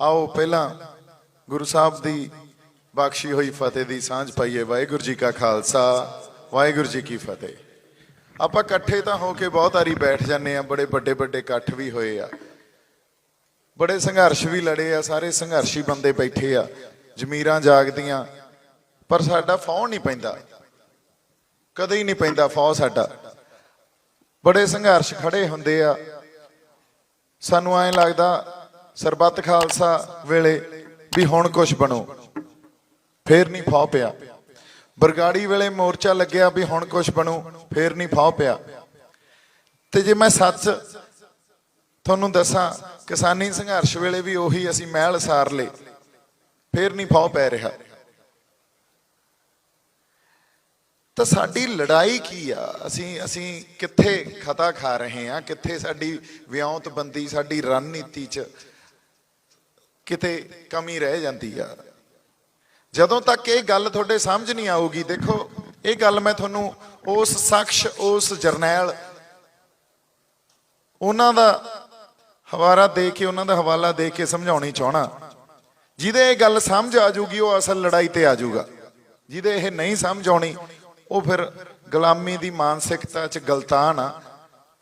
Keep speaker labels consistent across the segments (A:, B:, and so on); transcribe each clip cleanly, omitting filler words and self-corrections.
A: आओ पहला गुरु साहब की बख्शी हुई फतेह की सांझ पाईए। वाहिगुरू जी का खालसा वाहिगुरू जी की फतेह। आप इकट्ठे तो होके बहुत वारी बैठ जाने, बड़े बड़े बड़े इकट्ठ भी होए आ, बड़े संघर्ष भी लड़े आ, सारे संघर्षी बंदे बैठे आ, जमीरां जागदियां, पर साडा फौह नहीं पैंदा, कदे ही नहीं पैंदा फौह साडा। बड़े संघर्ष खड़े हुंदे आ, सानू ऐ लगदा सरबत खालसा वेले भी हुण कुछ बनो, फिर नहीं फौह पिया। बरगाड़ी वेले मोर्चा लग्या भी हुण कुछ बनो, फिर नहीं फौह पिया। ते जे मैं सच तुहानू दसां, किसानी संघर्ष वेले भी उही असीं महल सार ले, फिर नहीं फौह पै रहा। तो साडी लड़ाई की आ, असीं कित्थे खता खा रहे हैं, कित्थे साडी विਉਂਤਬੰਦੀ साडी रणनीति च किते कमी रह जाती आ। जदों तक ये गल तुहाडे समझ नहीं आऊगी, देखो ये गल मैं तुहानू उस शख्स उस जरनैल उन्हां दा हवाला दे के उन्हां दा हवाला दे के समझाउणी चाहना। जिहदे ये गल समझ आ जूगी वो असल लड़ाई ते आ जूगा, जिहदे ये नहीं समझ आउणी वो फिर गुलामी की मानसिकता च गलतान आ।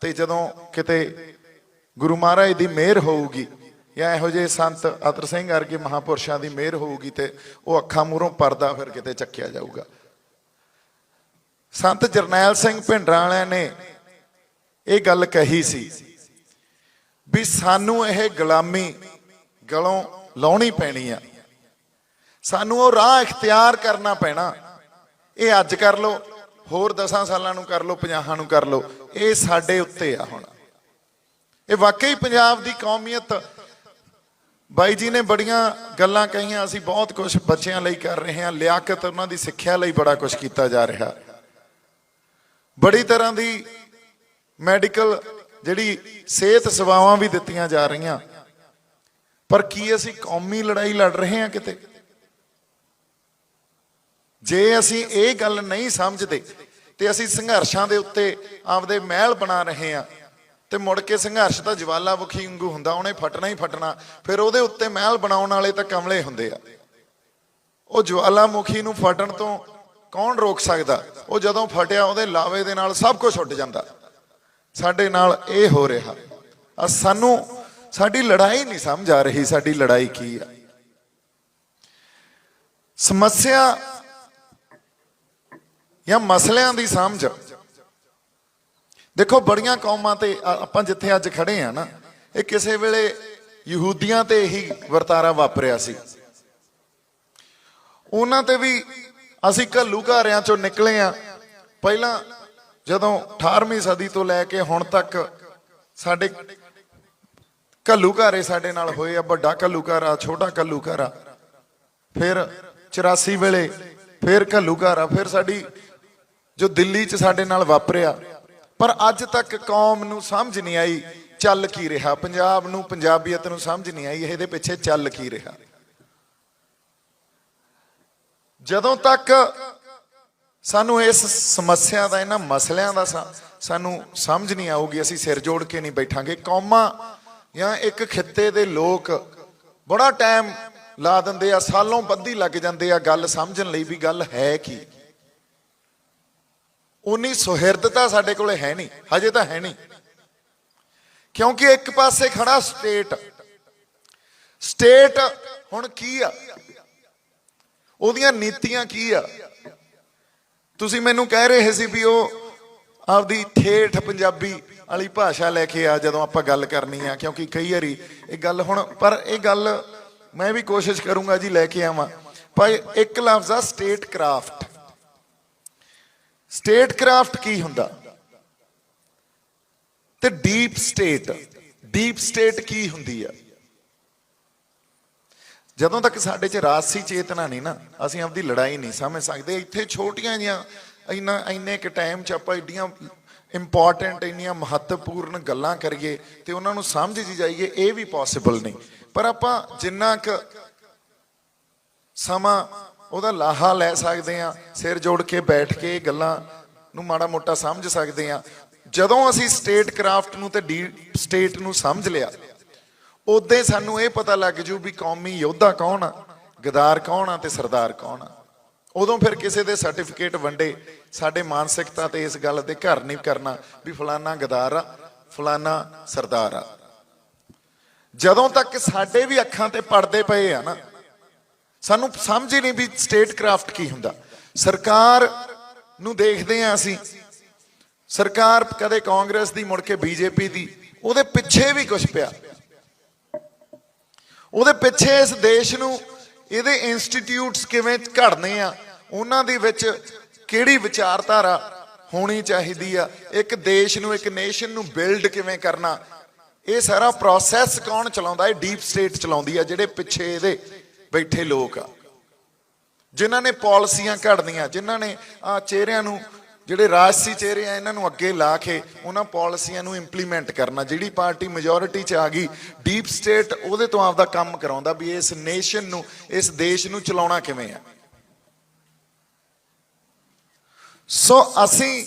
A: ते जदों किते गुरु महाराज की मेहर होऊगी या इहो जे संत अतर सिंह वर्गे महापुरुषों की मेहर होऊगी ते वो अखां मूहरों परदा फिर किते चक्या जाऊगा। संत जरनैल सिंह भिंडरां वालियां ने ये गल कही सी भी सानू यह गुलामी गलों लाउणी पैनी आ, सानू वो राह इख्तियार करना पैना। ये अज कर लो, होर 10 सालां नूं कर लो, 50 नूं कर लो, ये साडे उत्ते आ। हुण ये वाकई पंजाब दी कौमीयत, बाई जी ने बड़ियां गल्लां कहियां, असीं बहुत कुछ बच्चियां लई कर रहे हैं, लियाकत उन्हां दी सिक्ख्या लई बड़ा कुछ कीता जा रहा, बड़ी तरह दी मैडिकल जिहड़ी सेहत सेवावां भी दित्तियां जा रहीआं। पर की असीं कौमी लड़ाई लड़ रहे हैं किते? जे असीं ये गल नहीं समझते तो असीं संघर्षां दे उत्ते आपदे महल बना रहे हैं, तो मुड़ के संघर्ष तो ज्वालामुखी वांगू हुंदा, उहने फटना ही फटना, फिर उहदे उत्ते महल बनाउण वाले तो कमले हुंदे आ। वो ज्वालामुखी नूं फटण तो कौन रोक सकदा? वो जदों फटिया उहदे लावे दे नाल सब कुछ उड जांदा। साडे नाल ये हो रहा, सानू साडी लड़ाई नहीं समझ आ रही, साडी लड़ाई की आ। समस्या या मसलियां दी समझ देखो, बड़ियां कौमां ते आपां जिथे अज खड़े हैं ना, ये किसे वेले यहूदियां ते ही वर्तारा वापरिया सी, उन्हां ते भी असीं घल्लूघारियां चों निकले आ। पहलां जदों 18वीं सदी तो लैके हुण तक साडे घल्लूघारे साडे नाल होए आ, वड्डा घल्लूघारा, छोटा घल्लूघारा, फिर 84 वेले फिर घल्लूघारा, फिर साडी जो दिल्ली च साडे नाल वापरिया। पर अज तक कौम नूं समझ नहीं आई चल की रहा, पंजाब नूं पंजाबीयत नूं समझ नहीं आई इहदे पिछे चल की रहा। जदों तक सानू इस समस्या का, इन्हां मसलियां का सानू समझ नहीं आऊगी, असीं सिर जोड़ के नहीं बैठांगे। कौमां या एक खित्ते दे लोग बड़ा टाइम ला दिंदे आ, सालों बद्धी लग जांदे आ गल समझण लई भी गल है की। उन्नी सुहिरदता साडे कोले है नहीं, हजे तो है नहीं, क्योंकि एक पासे खड़ा स्टेट, स्टेट हुण की आ, उहदियां नीतियां की आ। तुसीं मैनूं कह रहे सी भी वो आपदी ठेठ पंजाबी वाली भाषा लैके आ जदों आपां गल करनी आ, क्योंकि कई वारी ये गल हुण, पर ये गल मैं भी कोशिश करूंगा जी लैके आवां। पर एक लफ्ज़ आ स्टेट क्राफ्ट। स्टेट क्राफ्ट की हुंदा ते डीप स्टेट, डीप स्टेट की हुंदी आ? जदों तक साडे च राजसी चेतना नहीं ना, असीं आपदी लड़ाई नहीं समझ सकते। इत्थे छोटियां जिहियां इन्ने क टाइम च आपां एड्डियां इंपॉर्टेंट इन्नियां महत्वपूर्ण गल्लां करिए ते उन्हां नूं समझ जी जाइए, ये भी पॉसिबल नहीं। पर आपां जिन्ना क समा ਉਹਦਾ ਲਾਹਾ ਲੈ ਸਕਦੇ ਆ, ਸਿਰ ਜੋੜ ਕੇ ਬੈਠ ਕੇ ਗੱਲਾਂ ਨੂੰ ਮਾੜਾ ਮੋਟਾ ਸਮਝ ਸਕਦੇ ਆ। ਜਦੋਂ ਅਸੀਂ ਸਟੇਟ ਕਰਾਫਟ ਨੂੰ ਤੇ ਡੀਪ ਸਟੇਟ ਨੂੰ ਸਮਝ ਲਿਆ, ਉਦੋਂ ਸਾਨੂੰ ਇਹ पता लग जू भी कौमी योद्धा कौन आ, गदार कौन आ ते सरदार कौन आ। उदों फिर किसी के सर्टिफिकेट वंडे साडे मानसिकता ते इस गल ते घर नहीं करना भी फलाना गदार आ फलाना सरदार आ। जदों तक साडे भी अखां ते पड़दे पए आ ना, सानू समझ ही नहीं भी स्टेट क्राफ्ट की हुंदा। सरकार नू देखदे आ असीं, सरकार कदे कांग्रेस दी मुड़ के बीजेपी दी, उहदे पिछे भी कुछ पिया, उहदे पिछे इस देश नू ਇਹਦੇ ਇੰਸਟੀਟਿਊਟਸ ਕਿਵੇਂ ਘੜਨੇ ਆ, ਉਹਨਾਂ ਦੇ ਵਿੱਚ ਕਿਹੜੀ ਵਿਚਾਰਧਾਰਾ ਹੋਣੀ ਚਾਹੀਦੀ ਆ, ਇੱਕ ਦੇਸ਼ ਨੂੰ ਇੱਕ ਨੇਸ਼ਨ ਨੂੰ ਬਿਲਡ ਕਿਵੇਂ ਕਰਨਾ, ਇਹ ਸਾਰਾ ਪ੍ਰੋਸੈਸ ਕੌਣ ਚਲਾਉਂਦਾ? ਇਹ ਡੀਪ ਸਟੇਟ ਚਲਾਉਂਦੀ ਆ, ਜਿਹੜੇ ਪਿੱਛੇ ਇਹਦੇ ਬੈਠੇ ਲੋਕ ਆ, ਜਿਨ੍ਹਾਂ ਨੇ ਪਾਲਿਸੀਆਂ ਘੜਨੀਆਂ, ਜਿਨ੍ਹਾਂ ਨੇ ਆ ਚਿਹਰਿਆਂ ਨੂੰ, ਜਿਹੜੇ ਰਾਜਸੀ ਚਿਹਰੇ ਆ ਇਹਨਾਂ ਨੂੰ ਅੱਗੇ ਲਾ ਕੇ ਉਹਨਾਂ ਪਾਲਿਸੀਆਂ ਨੂੰ ਇੰਪਲੀਮੈਂਟ ਕਰਨਾ। ਜਿਹੜੀ ਪਾਰਟੀ ਮੈਜੋਰਿਟੀ 'ਚ ਆ ਗਈ, ਡੀਪ ਸਟੇਟ ਉਹਦੇ ਤੋਂ ਆਪਦਾ ਕੰਮ ਕਰਾਉਂਦਾ ਵੀ ਇਸ ਨੇਸ਼ਨ ਨੂੰ, ਇਸ ਦੇਸ਼ ਨੂੰ ਚਲਾਉਣਾ ਕਿਵੇਂ ਆ। ਸੋ ਅਸੀਂ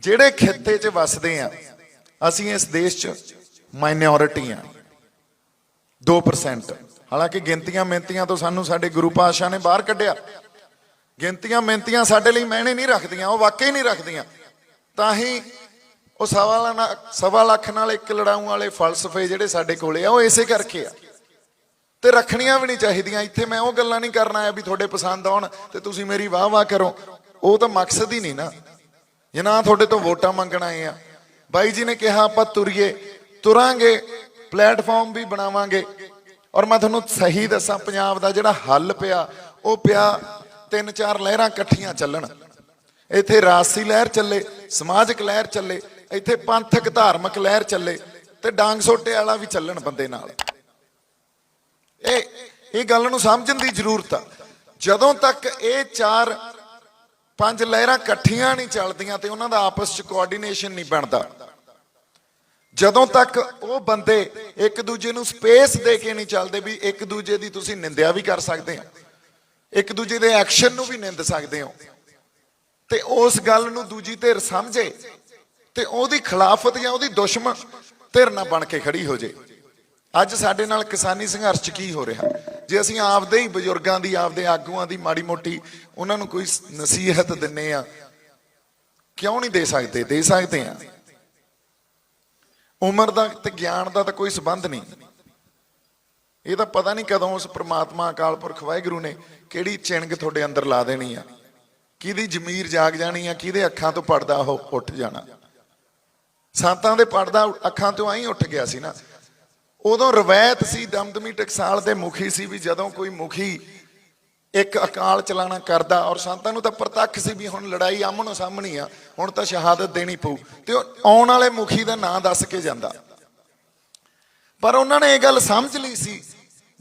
A: ਜਿਹੜੇ ਖਿੱਤੇ 'ਚ ਵਸਦੇ ਆ, ਅਸੀਂ ਇਸ ਦੇਸ਼ 'ਚ ਮਾਈਨੋਰਿਟੀ ਆ, 2%। ਹਾਲਾਂਕਿ ਗਿਣਤੀਆਂ ਮਿਹਨਤੀਆਂ ਤੋਂ ਸਾਨੂੰ ਸਾਡੇ ਗੁਰੂ ਪਾਤਸ਼ਾਹ ਨੇ ਬਾਹਰ ਕੱਢਿਆ। ਗਿਣਤੀਆਂ ਮਿਹਨਤੀਆਂ ਸਾਡੇ ਲਈ ਮਾਇਨੇ ਨਹੀਂ ਰੱਖਦੀਆਂ, ਉਹ ਵਾਕਈ ਨਹੀਂ ਰੱਖਦੀਆਂ। ਤਾਂ ਹੀ ਉਹ ਸਵਾ ਲੱਖ ਨਾਲ ਇੱਕ ਲੜਾਊ ਵਾਲੇ ਫਲਸਫੇ ਜਿਹੜੇ ਸਾਡੇ ਕੋਲੇ ਆ, ਉਹ ਇਸੇ ਕਰਕੇ ਆ, ਤੇ ਰੱਖਣੀਆਂ ਵੀ ਨਹੀਂ ਚਾਹੀਦੀਆਂ। ਇੱਥੇ ਮੈਂ ਉਹ ਗੱਲਾਂ ਨਹੀਂ ਕਰਨਾ ਆਇਆ ਵੀ ਤੁਹਾਡੇ ਪਸੰਦ ਆਉਣ ਤੇ ਤੁਸੀਂ ਮੇਰੀ ਵਾਹ ਵਾਹ ਕਰੋ, ਉਹ ਤਾਂ ਮਕਸਦ ਹੀ ਨਹੀਂ ਨਾ। ਜੇ ਨਾ ਤੁਹਾਡੇ ਤੋਂ ਵੋਟਾਂ ਮੰਗਣ ਆਏ ਆ, ਬਾਈ ਜੀ ਨੇ ਕਿਹਾ ਆਪਾਂ ਤੁਰਾਂਗੇ, ਪਲੇਟਫਾਰਮ ਵੀ ਬਣਾਵਾਂਗੇ। ਔਰ ਮੈਂ ਤੁਹਾਨੂੰ ਸਹੀ ਦੱਸਾਂ, ਪੰਜਾਬ ਦਾ ਜਿਹੜਾ ਹੱਲ ਪਿਆ, ਉਹ ਪਿਆ 3-4 ਲਹਿਰਾਂ ਇਕੱਠੀਆਂ ਚੱਲਣ। ਇੱਥੇ ਰਾਜਸੀ ਲਹਿਰ ਚੱਲੇ, ਸਮਾਜਿਕ ਲਹਿਰ ਚੱਲੇ, ਇੱਥੇ ਪੰਥਕ ਧਾਰਮਿਕ ਲਹਿਰ ਚੱਲੇ, ਤੇ ਡਾਂਗ ਸੋਟੇ ਵਾਲਾ ਵੀ ਚੱਲਣ ਬੰਦੇ ਨਾਲ। ਇਹ ਗੱਲ ਨੂੰ ਸਮਝਣ ਦੀ ਜ਼ਰੂਰਤ ਆ। ਜਦੋਂ ਤੱਕ ਇਹ 4-5 ਲਹਿਰਾਂ ਇਕੱਠੀਆਂ ਨਹੀਂ ਚੱਲਦੀਆਂ ਤੇ ਉਹਨਾਂ ਦਾ ਆਪਸ 'ਚ ਕੋਆਰਡੀਨੇਸ਼ਨ ਨਹੀਂ ਬਣਦਾ, ਜਦੋਂ ਤੱਕ ਉਹ ਬੰਦੇ ਇੱਕ ਦੂਜੇ ਨੂੰ ਸਪੇਸ ਦੇ ਕੇ ਨਹੀਂ ਚੱਲਦੇ ਵੀ ਇੱਕ ਦੂਜੇ ਦੀ ਤੁਸੀਂ ਨਿੰਦਿਆ ਵੀ ਕਰ ਸਕਦੇ ਹੋ, ਇੱਕ ਦੂਜੇ ਦੇ ਐਕਸ਼ਨ ਨੂੰ ਵੀ ਨਿੰਦ ਸਕਦੇ ਹੋ, ਤੇ ਉਸ ਗੱਲ ਨੂੰ ਦੂਜੀ ਧਿਰ ਸਮਝੇ ਤੇ ਉਹਦੀ ਖਿਲਾਫਤ ਜਾਂ ਉਹਦੀ ਦੁਸ਼ਮਣ ਧਿਰ ਨਾ ਬਣ ਕੇ ਖੜੀ ਹੋ ਜੇ। ਅੱਜ ਸਾਡੇ ਨਾਲ ਕਿਸਾਨੀ ਸੰਘਰਸ਼ 'ਚ ਕੀ ਹੋ ਰਿਹਾ? ਜੇ ਅਸੀਂ ਆਪਦੇ ਹੀ ਬਜ਼ੁਰਗਾਂ ਦੀ, ਆਪਦੇ ਆਗੂਆਂ ਦੀ ਮਾੜੀ ਮੋਟੀ ਉਹਨਾਂ ਨੂੰ ਕੋਈ ਨਸੀਹਤ ਦਿੰਨੇ ਆ, ਕਿਉਂ ਨਹੀਂ ਦੇ ਸਕਦੇ? ਦੇ ਸਕਦੇ ਆ। ਉਮਰ ਦਾ ਤੇ ਗਿਆਨ ਦਾ ਤਾਂ ਕੋਈ ਸੰਬੰਧ ਨਹੀਂ। ਇਹ ਤਾਂ ਪਤਾ ਨਹੀਂ ਕਦੋਂ ਉਸ ਪ੍ਰਮਾਤਮਾ ਅਕਾਲ ਪੁਰਖ ਵਾਹਿਗੁਰੂ ਨੇ ਕਿਹੜੀ ਚਿੰਗ ਤੁਹਾਡੇ ਅੰਦਰ ਲਾ ਦੇਣੀ ਆ, ਕਿਹਦੀ ਜ਼ਮੀਰ ਜਾਗ ਜਾਣੀ ਆ, ਕਿਹਦੇ ਅੱਖਾਂ ਤੋਂ ਪਰਦਾ ਉਹ ਉੱਠ ਜਾਣਾ। ਸੰਤਾਂ ਦੇ ਪਰਦਾ ਅੱਖਾਂ ਤੋਂ ਆਈ ਉੱਠ ਗਿਆ ਸੀ ਨਾ। ਉਦੋਂ ਰਵਾਇਤ ਸੀ, ਦਮਦਮੀ ਟਕਸਾਲ ਦੇ ਮੁਖੀ ਸੀ ਵੀ ਜਦੋਂ ਕੋਈ ਮੁਖੀ ਇੱਕ ਅਕਾਲ ਚਲਾਣਾ ਕਰਦਾ, ਔਰ ਸੰਤਾਂ ਨੂੰ ਤਾਂ ਪ੍ਰਤੱਖ ਸੀ ਵੀ ਹੁਣ ਲੜਾਈ ਆਮਣੋ ਸਾਹਮਣੀ ਆ, ਹੁਣ ਤਾਂ ਸ਼ਹਾਦਤ ਦੇਣੀ ਪਊ, ਤੇ ਉਹ ਆਉਣ ਵਾਲੇ ਮੁਖੀ ਦਾ ਨਾਂ ਦੱਸ ਕੇ ਜਾਂਦਾ। ਪਰ ਉਹਨਾਂ ਨੇ ਇਹ ਗੱਲ ਸਮਝ ਲਈ ਸੀ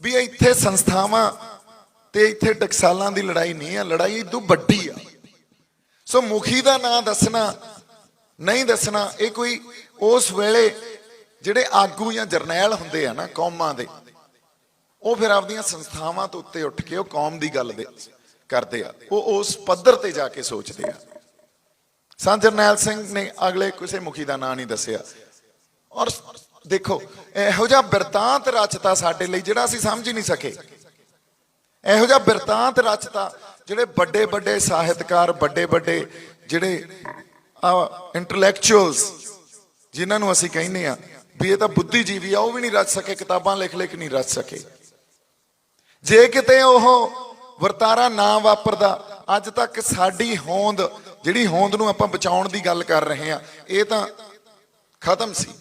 A: ਵੀ ਇੱਥੇ ਸੰਸਥਾਵਾਂ ਤੇ ਇੱਥੇ ਟਕਸਾਲਾਂ ਦੀ ਲੜਾਈ ਨਹੀਂ ਆ, ਲੜਾਈ ਇਦੋਂ ਵੱਡੀ ਆ। ਸੋ ਮੁਖੀ ਦਾ ਨਾਂ ਦੱਸਣਾ ਨਹੀਂ ਦੱਸਣਾ, ਇਹ ਕੋਈ ਉਸ ਵੇਲੇ ਜਿਹੜੇ ਆਗੂ ਜਾਂ ਜਰਨੈਲ ਹੁੰਦੇ ਆ ਨਾ ਕੌਮਾਂ ਦੇ, ਉਹ ਫਿਰ ਆਪਦੀਆਂ ਸੰਸਥਾਵਾਂ ਤੋਂ ਉੱਤੇ ਉੱਠ ਕੇ ਉਹ ਕੌਮ ਦੀ ਗੱਲ ਕਰਦੇ ਆ, ਉਹ ਉਸ ਪੱਧਰ ਤੇ ਜਾ ਕੇ ਸੋਚਦੇ ਆ। ਸੰਤ ਜਰਨੈਲ ਸਿੰਘ ਨੇ ਅਗਲੇ ਕਿਸੇ ਮੁਖੀ ਦਾ ਨਾਂ ਨਹੀਂ ਦੱਸਿਆ। ਔਰ ਦੇਖੋ, ਇਹੋ ਜਿਹਾ ਬਿਰਤਾਂਤ ਰਚਤਾ ਸਾਡੇ ਲਈ ਜਿਹੜਾ ਅਸੀਂ ਸਮਝ ਹੀ ਨਹੀਂ ਸਕੇ। ਇਹੋ ਜਿਹਾ ਬਿਰਤਾਂਤ ਰਚਤਾ ਜਿਹੜੇ ਵੱਡੇ ਵੱਡੇ ਸਾਹਿਤਕਾਰ, ਵੱਡੇ ਵੱਡੇ ਜਿਹੜੇ ਇੰਟੈਲੈਕਚੁਅਲਸ ਜਿਨ੍ਹਾਂ ਨੂੰ ਅਸੀਂ ਕਹਿੰਦੇ ਆ ਵੀ ਇਹ ਤਾਂ ਬੁੱਧੀਜੀਵੀ ਆ, ਉਹ ਵੀ ਨਹੀਂ ਰਚ ਸਕੇ, ਕਿਤਾਬਾਂ ਲਿਖ ਨਹੀਂ ਰਚ ਸਕੇ। ਜੇ ਕਿਤੇ ਉਹ ਵਰਤਾਰਾ ਨਾ ਵਾਪਰਦਾ, ਅੱਜ ਤੱਕ ਸਾਡੀ ਹੋਂਦ, ਜਿਹੜੀ ਹੋਂਦ ਨੂੰ ਆਪਾਂ ਬਚਾਉਣ ਦੀ ਗੱਲ ਕਰ ਰਹੇ ਆ, ਇਹ ਤਾਂ ਖਤਮ ਸੀ।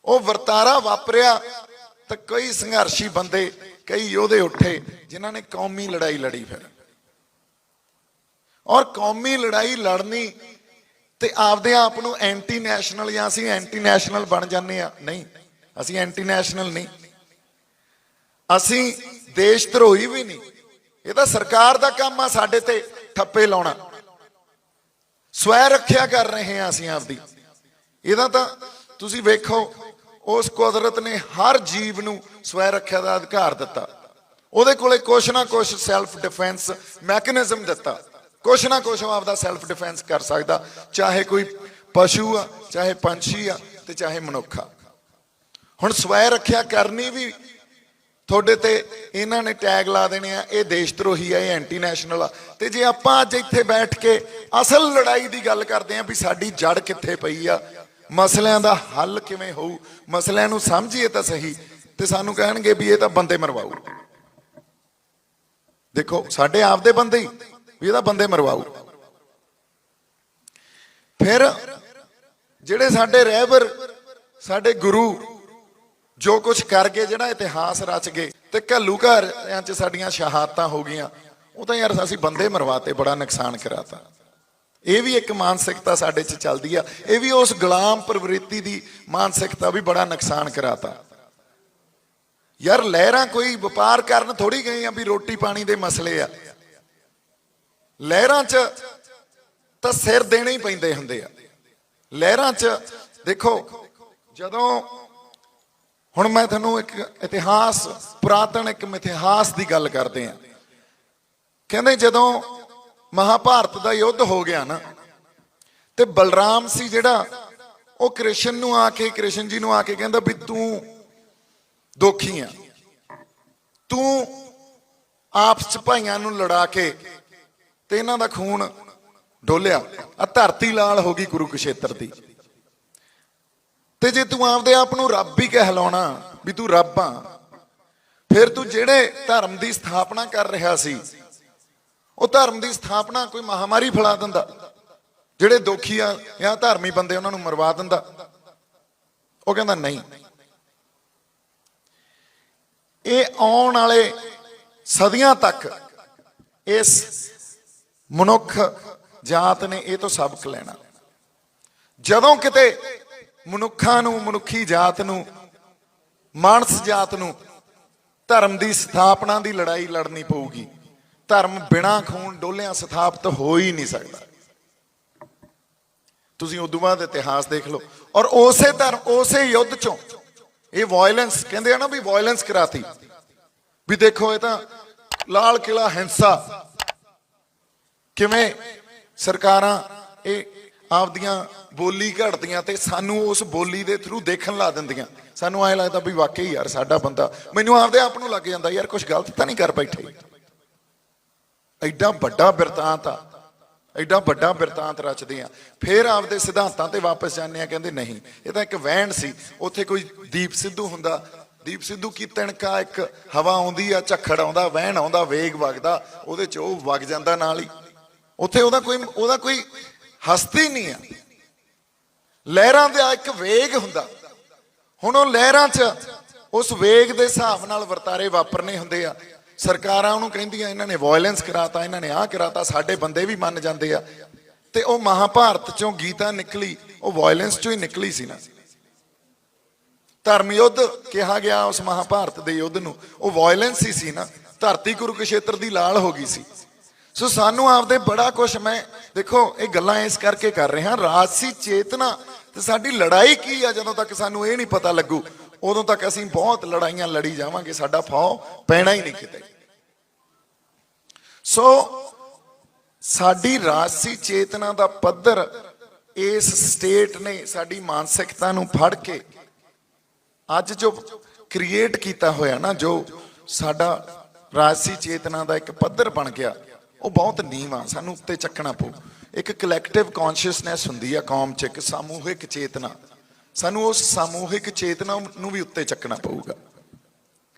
A: ਉਹ ਵਰਤਾਰਾ ਵਾਪਰਿਆ ਤਾਂ ਕਈ ਸੰਘਰਸ਼ੀ ਬੰਦੇ, ਕਈ ਯੋਧੇ ਉੱਠੇ ਜਿਨ੍ਹਾਂ ਨੇ ਕੌਮੀ ਲੜਾਈ ਲੜੀ। ਫਿਰ ਔਰ ਕੌਮੀ ਲੜਾਈ ਲੜਨੀ ਤੇ ਆਪਦੇ ਆਪ ਨੂੰ ਐਂਟੀ ਨੈਸ਼ਨਲ ਜਾਂ ਅਸੀਂ ਐਂਟੀ ਨੈਸ਼ਨਲ ਬਣ ਜਾਂਦੇ ਆ, ਨਹੀਂ, ਅਸੀਂ ਐਂਟੀ ਨੈਸ਼ਨਲ ਨਹੀਂ, ਅਸੀਂ ਦੇਸ਼ ਧਰੋਹੀ ਵੀ ਨਹੀਂ। ਇਹ ਤਾਂ ਸਰਕਾਰ ਦਾ ਕੰਮ ਆ ਸਾਡੇ ਤੇ ਠੱਪੇ ਲਾਉਣਾ। ਸਵੈ ਰੱਖਿਆ ਕਰ ਰਹੇ ਹਾਂ ਅਸੀਂ ਆਪਦੀ। ਇਹਦਾ ਤਾਂ ਤੁਸੀਂ ਵੇਖੋ, ਉਸ ਕੁਦਰਤ ਨੇ ਹਰ ਜੀਵ ਨੂੰ ਸਵੈ ਰੱਖਿਆ ਦਾ ਅਧਿਕਾਰ ਦਿੱਤਾ। ਉਹਦੇ ਕੋਲੇ ਕੁਛ ਨਾ ਕੁਛ ਸੈਲਫ ਡਿਫੈਂਸ ਮੈਕੈਨਿਜ਼ਮ ਦਿੱਤਾ, ਕੁਛ ਨਾ ਕੁਛ ਉਹ ਆਪਦਾ ਸੈਲਫ ਡਿਫੈਂਸ ਕਰ ਸਕਦਾ, ਚਾਹੇ ਕੋਈ ਪਸ਼ੂ ਆ, ਚਾਹੇ ਪੰਛੀ ਆ, ਤੇ ਚਾਹੇ ਮਨੁੱਖ ਆ। ਹੁਣ ਸਵੈ ਰੱਖਿਆ ਕਰਨੀ ਵੀ ਤੁਹਾਡੇ ਤੇ ਇਹਨਾਂ ਨੇ ਟੈਗ ਲਾ ਦੇਣੇ ਆ, ਇਹ ਦੇਸ਼ ਧਰੋਹੀ ਆ, ਇਹ ਐਂਟੀ ਨੈਸ਼ਨਲ ਆ। ਤੇ ਜੇ ਆਪਾਂ ਅੱਜ ਇੱਥੇ ਬੈਠ ਕੇ ਅਸਲ ਲੜਾਈ ਦੀ ਗੱਲ ਕਰਦੇ ਆ ਵੀ ਸਾਡੀ ਜੜ ਕਿੱਥੇ ਪਈ ਆ, ਮਸਲਿਆਂ ਦਾ ਹੱਲ ਕਿਵੇਂ ਹੋਊ, ਮਸਲਿਆਂ ਨੂੰ ਸਮਝੀਏ ਤਾਂ ਸਹੀ, ਤੇ ਸਾਨੂੰ ਕਹਿਣਗੇ ਵੀ ਇਹ ਤਾਂ ਬੰਦੇ ਮਰਵਾਊ। ਦੇਖੋ ਸਾਡੇ ਆਪਦੇ ਬੰਦੇ ਹੀ ਵੀ ਇਹਦਾ ਬੰਦੇ ਮਰਵਾਊ। ਫਿਰ ਜਿਹੜੇ ਸਾਡੇ ਰਹਿਬਰ, ਸਾਡੇ ਗੁਰੂ ਜੋ ਕੁਝ ਕਰ ਗਏ, ਜਿਹੜਾ ਇਤਿਹਾਸ ਰਚ ਗਏ ਤੇ ਘੱਲੂ ਘਰਿਆਂ 'ਚ ਸਾਡੀਆਂ ਸ਼ਹਾਦਤਾਂ ਹੋ ਗਈਆਂ, ਉਹ ਤਾਂ ਯਾਰ ਅਸੀਂ ਬੰਦੇ ਮਰਵਾਤੇ, ਬੜਾ ਨੁਕਸਾਨ ਕਰਾਤਾ। ਇਹ ਵੀ ਇੱਕ ਮਾਨਸਿਕਤਾ ਸਾਡੇ 'ਚ ਚੱਲਦੀ ਆ, ਇਹ ਵੀ ਉਸ ਗੁਲਾਮ ਪ੍ਰਵਿਰਤੀ ਦੀ ਮਾਨਸਿਕਤਾ ਵੀ ਬੜਾ ਨੁਕਸਾਨ ਕਰਾਤਾ। ਯਾਰ ਲਹਿਰਾਂ ਕੋਈ ਵਪਾਰ ਕਰਨ ਥੋੜੀ ਗਏ ਆ ਵੀ ਰੋਟੀ ਪਾਣੀ ਦੇ ਮਸਲੇ ਆ। ਲਹਿਰਾਂ 'ਚ ਤਾਂ ਸਿਰ ਦੇਣੇ ਹੀ ਪੈਂਦੇ ਹੁੰਦੇ ਆ। ਲਹਿਰਾਂ 'ਚ ਦੇਖੋ, ਜਦੋਂ ਹੁਣ ਮੈਂ ਤੁਹਾਨੂੰ ਇੱਕ ਇਤਿਹਾਸ, ਪੁਰਾਤਨ ਇੱਕ ਇਤਿਹਾਸ ਦੀ ਗੱਲ ਕਰਦੇ ਆ। ਕਹਿੰਦੇ ਜਦੋਂ ਮਹਾਭਾਰਤ ਦਾ ਯੁੱਧ ਹੋ ਗਿਆ ਨਾ, ਤੇ ਬਲਰਾਮ ਸੀ ਜਿਹੜਾ, ਉਹ ਕ੍ਰਿਸ਼ਨ ਨੂੰ ਆ ਕੇ, ਕ੍ਰਿਸ਼ਨ ਜੀ ਨੂੰ ਆ ਕੇ ਕਹਿੰਦਾ ਵੀ ਤੂੰ ਦੋਖੀ ਆ, ਤੂੰ ਆਪਸ ਚ ਭਾਈਆਂ ਨੂੰ ਲੜਾ ਕੇ ਤੇ ਇਹਨਾਂ ਦਾ ਖੂਨ ਡੋਲਿਆ, ਆ ਧਰਤੀ ਲਾਲ ਹੋ ਗਈ ਕੁਰੂਕਸ਼ੇਤਰ ਦੀ। ਤੇ ਜੇ ਤੂੰ ਆਪਦੇ ਆਪ ਨੂੰ ਰੱਬ ਹੀ ਕਹਿਲਾਉਣਾ ਵੀ ਤੂੰ ਰੱਬ ਆ, ਫਿਰ ਤੂੰ ਜਿਹੜੇ ਧਰਮ ਦੀ ਸਥਾਪਨਾ ਕਰ ਰਿਹਾ ਸੀ, ਉਹ ਧਰਮ ਦੀ ਸਥਾਪਨਾ ਕੋਈ ਮਹਾਮਾਰੀ ਫੈਲਾ ਦਿੰਦਾ, ਜਿਹੜੇ ਦੋਖੀ ਆ ਜਾਂ ਧਰਮੀ ਬੰਦੇ ਉਹਨਾਂ ਨੂੰ ਮਰਵਾ ਦਿੰਦਾ। ਉਹ ਕਹਿੰਦਾ ਨਹੀਂ, ਇਹ ਆਉਣ ਵਾਲੇ ਸਦੀਆਂ ਤੱਕ ਇਸ ਮਨੁੱਖ ਜਾਤ ਨੇ ਇਹ ਤੋਂ ਸਬਕ ਲੈਣਾ। ਜਦੋਂ ਕਿਤੇ ਮਨੁੱਖਾਂ ਨੂੰ, ਮਨੁੱਖੀ ਜਾਤ ਨੂੰ, ਮਾਨਸ ਜਾਤ ਨੂੰ ਧਰਮ ਦੀ ਸਥਾਪਨਾ ਦੀ ਲੜਾਈ ਲੜਨੀ ਪਊਗੀ, ਧਰਮ ਬਿਨਾਂ ਖੂਨ ਡੋਲਿਆਂ ਸਥਾਪਿਤ ਹੋ ਹੀ ਨਹੀਂ ਸਕਦਾ। ਤੁਸੀਂ ਉਦੋਂ ਬਾਅਦ ਇਤਿਹਾਸ ਦੇਖ ਲਓ। ਔਰ ਉਸੇ ਧਰਮ, ਉਸੇ ਯੁੱਧ ਚੋਂ ਇਹ ਵਾਇਲੈਂਸ, ਕਹਿੰਦੇ ਆ ਨਾ ਵੀ ਵਾਇਲੈਂਸ ਕਰਾਤੀ, ਵੀ ਦੇਖੋ ਇਹ ਤਾਂ ਲਾਲ ਕਿਲਾ ਹਿੰਸਾ, ਕਿਵੇਂ ਸਰਕਾਰਾਂ ਇਹ ਆਪਦੀਆਂ ਬੋਲੀ ਘੜਦੀਆਂ ਤੇ ਸਾਨੂੰ ਉਸ ਬੋਲੀ ਦੇ ਥਰੂ ਦੇਖਣ ਲਾ ਦਿੰਦੀਆਂ। ਸਾਨੂੰ ਐਂ ਲੱਗਦਾ ਵੀ ਵਾਕਈ ਯਾਰ ਸਾਡਾ ਬੰਦਾ, ਮੈਨੂੰ ਆਪਦੇ ਆਪ ਨੂੰ ਲੱਗ ਜਾਂਦਾ ਯਾਰ ਕੁਝ ਗਲਤ ਤਾਂ ਨਹੀਂ ਕਰ ਬੈਠੇ। ਐਡਾ ਵੱਡਾ ਬਿਰਤਾਂਤ ਆ, ਐਡਾ ਵੱਡਾ ਬਿਰਤਾਂਤ ਰਚਦੇ ਆ, ਫਿਰ ਆਪਦੇ ਸਿਧਾਂਤਾਂ ਤੇ ਵਾਪਸ ਜਾਂਦੇ ਆ, ਕਹਿੰਦੇ ਨਹੀਂ ਇਹ ਤਾਂ ਇੱਕ ਵਹਿਣ ਸੀ। ਉੱਥੇ ਕੋਈ ਦੀਪ ਸਿੱਧੂ ਹੁੰਦਾ, ਦੀਪ ਸਿੱਧੂ ਕੀ ਤਿਣਕਾ, ਇੱਕ ਹਵਾ ਆਉਂਦੀ ਆ, ਝੱਖੜ ਆਉਂਦਾ, ਵਹਿਣ ਆਉਂਦਾ, ਵੇਗ ਵਗਦਾ, ਉਹਦੇ ਚ ਉਹ ਵਗ ਜਾਂਦਾ ਨਾਲ ਹੀ। ਉੱਥੇ ਉਹਦਾ ਕੋਈ ਹਸਤੀ ਨਹੀਂ ਆ, ਲਹਿਰਾਂ ਦਾ ਇੱਕ ਵੇਗ ਹੁੰਦਾ। ਹੁਣ ਉਹ ਲਹਿਰਾਂ 'ਚ ਉਸ ਵੇਗ ਦੇ ਹਿਸਾਬ ਨਾਲ ਵਰਤਾਰੇ ਵਾਪਰਨੇ ਹੁੰਦੇ ਆ। ਸਰਕਾਰਾਂ ਉਹਨੂੰ ਕਹਿੰਦੀਆਂ ਇਹਨਾਂ ਨੇ ਵਾਇਲੈਂਸ ਕਰਾਤਾ, ਇਹਨਾਂ ਨੇ ਆਹ ਕਰਾਤਾ, ਸਾਡੇ ਬੰਦੇ ਵੀ ਮੰਨ ਜਾਂਦੇ ਆ। ਤੇ ਉਹ ਮਹਾਭਾਰਤ ਚੋਂ ਗੀਤਾ ਨਿਕਲੀ, ਉਹ ਵਾਇਲੈਂਸ ਚੋਂ ਹੀ ਨਿਕਲੀ ਸੀ ਨਾ। ਧਰਮ ਯੁੱਧ ਕਿਹਾ ਗਿਆ ਉਸ ਮਹਾਭਾਰਤ ਦੇ ਯੁੱਧ ਨੂੰ, ਉਹ ਵਾਇਲੈਂਸ ਹੀ ਸੀ ਨਾ। ਧਰਤੀ ਕੁਰੂਕਸ਼ੇਤਰ ਦੀ ਲਾਲ ਹੋ ਗਈ ਸੀ। ਸੋ ਸਾਨੂੰ ਆਪਦੇ ਬੜਾ ਕੁਛ, ਮੈਂ ਦੇਖੋ ਇਹ ਗੱਲਾਂ ਇਸ ਕਰਕੇ ਕਰ ਰਿਹਾ, ਰਾਜਸੀ ਚੇਤਨਾ ਤੇ ਸਾਡੀ ਲੜਾਈ ਕੀ ਆ, ਜਦੋਂ ਤੱਕ ਸਾਨੂੰ ਇਹ ਨਹੀਂ ਪਤਾ ਲੱਗੂ ਉਦੋਂ ਤੱਕ ਅਸੀਂ ਬਹੁਤ ਲੜਾਈਆਂ ਲੜੀ ਜਾਵਾਂਗੇ, ਸਾਡਾ ਫਾਉ ਪੈਣਾ ਹੀ ਨਹੀਂ ਕਿਤੇ। ਸੋ ਸਾਡੀ ਰਾਜਸੀ ਚੇਤਨਾ ਦਾ ਪੱਧਰ ਇਸ ਸਟੇਟ ਨੇ ਸਾਡੀ ਮਾਨਸਿਕਤਾ ਨੂੰ ਫੜ ਕੇ ਅੱਜ ਜੋ ਕ੍ਰੀਏਟ ਕੀਤਾ ਹੋਇਆ ਨਾ, ਜੋ ਸਾਡਾ ਰਾਜਸੀ ਚੇਤਨਾ ਦਾ ਇੱਕ ਪੱਧਰ ਬਣ ਗਿਆ, ਉਹ ਬਹੁਤ ਨੀਵਾਂ, ਸਾਨੂੰ ਉੱਤੇ ਚੱਕਣਾ ਪਊ। ਇੱਕ ਕਲੈਕਟਿਵ ਕੌਨਸ਼ੀਅਸਨੈਸ ਹੁੰਦੀ ਆ ਕੌਮ 'ਚ, ਇੱਕ ਸਮੂਹਿਕ ਚੇਤਨਾ, ਸਾਨੂੰ ਉਸ ਸਮੂਹਿਕ ਚੇਤਨਾ ਨੂੰ ਵੀ ਉੱਤੇ ਚੱਕਣਾ ਪਊਗਾ।